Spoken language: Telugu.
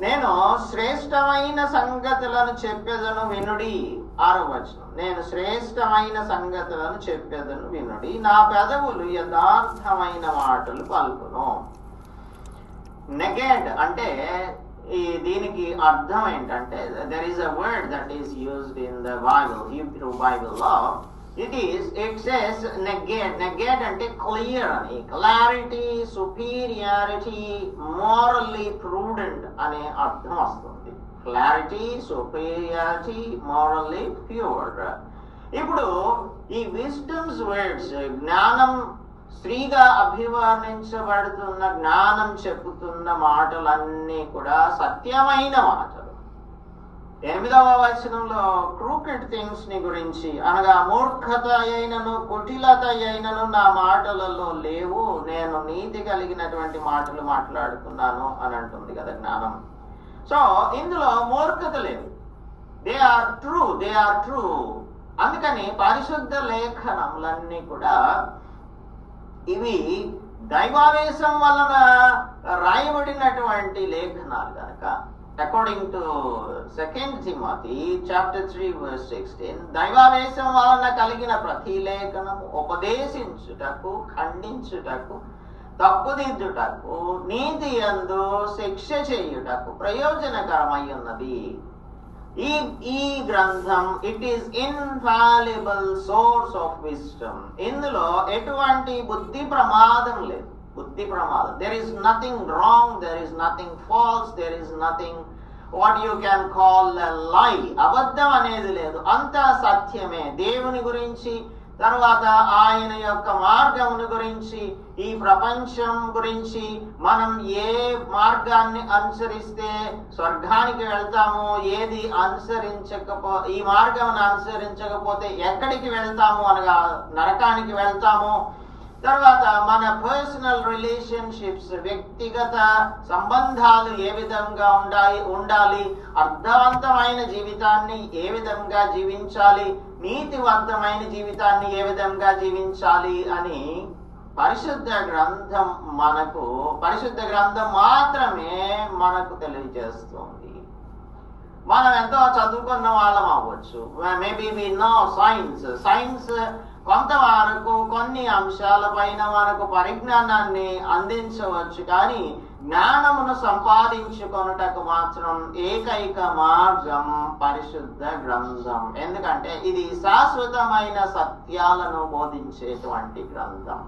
నేను శ్రేష్టమైన సంగతులను చెప్పెదను వినుడి. 6వ వచనం, నేను శ్రేష్టమైన సంగతులను చెప్పెదను వినుడి, నా పెదవులు యథార్థమైన మాటలు పలుకును. నెగెడ్ అంటే దీనికి అర్థం ఏంటంటే, there is a word that is used in the Bible, Hebrew బైబిల్లో. it says negate అంటే క్లియర్ అని, క్లారిటీ, సుపీరియారిటీ, మోరల్లీ ప్రూడెంట్ అనే అర్థం వస్తుంది. Clarity, superiority, morally pure. ఇప్పుడు ఈ విజ్డమ్స్ వర్డ్స్, జ్ఞానం, స్త్రీగా అభివర్ణించబడుతున్న జ్ఞానం చెప్పుతున్న మాటలన్నీ కూడా సత్యమైన మాటలు. 8వ వచనంలో క్రూకెడ్ థింగ్స్ ని గురించి, అనగా మూర్ఖత అయినను కుటిలత అయినను నా మాటలలో లేవు, నేను నీతి కలిగినటువంటి మాటలు మాట్లాడుతున్నాను అని అంటుంది కదా జ్ఞానం. సో ఇందులో మూర్ఖత లేదు. They are true. అందుకని పరిశుద్ధ లేఖనములన్నీ కూడా ఇవి దైవావేశం వలన రాయబడినటువంటి లేఖనాలు కనుక, according to 2 Timothy chapter 3 verse 16, దైవావేశం వలన కలిగిన ప్రతి లేఖనము ఉపదేశించుటకు, ఖండించుటకు, తప్పుదిద్దుటకు, నీతి యందు శిక్ష చేయుటకు ప్రయోజనకరమై ఉన్నది. ఈ గ్రంథం it is infallible source of wisdom. ఇందులో ఎటువంటి బుద్ధి ప్రమాదం లేదు. బుద్ధి ప్రమాదం, there is nothing wrong, there is nothing false, there is nothing what you can call a lie. అబద్ధం అనేది లేదు, అంతా సత్యమే. దేవుని గురించి, తర్వాత ఆయన యొక్క మార్గమును గురించి, ఈ ప్రపంచం గురించి, మనం ఏ మార్గాన్ని అనుసరిస్తే స్వర్గానికి వెళ్తాము, ఏది ఈ మార్గమును అనుసరించకపోతే ఎక్కడికి వెళ్తాము, అనగా నరకానికి వెళ్తాము. తర్వాత మన పర్సనల్ రిలేషన్షిప్స్, వ్యక్తిగత సంబంధాలు ఏ విధంగా ఉండాలి, అర్థవంతమైన జీవితాన్ని ఏ విధంగా జీవించాలి, నీతివంతమైన జీవితాన్ని ఏ విధంగా జీవించాలి అని పరిశుద్ధ గ్రంథం మాత్రమే మనకు తెలియజేస్తుంది. మనం ఎంతో చదువుకున్న వాళ్ళం అవ్వచ్చు, మేబీ వి నో సైన్స్ కొంతవరకు కొన్ని అంశాల పైన మనకు పరిజ్ఞానాన్ని అందించవచ్చు, కానీ జ్ఞానమును సంపాదించుకొనుటకు మాత్రం ఏకైక మార్గం పరిశుద్ధ గ్రంథం. ఎందుకంటే ఇది శాశ్వతమైన సత్యాలను బోధించేటువంటి గ్రంథం.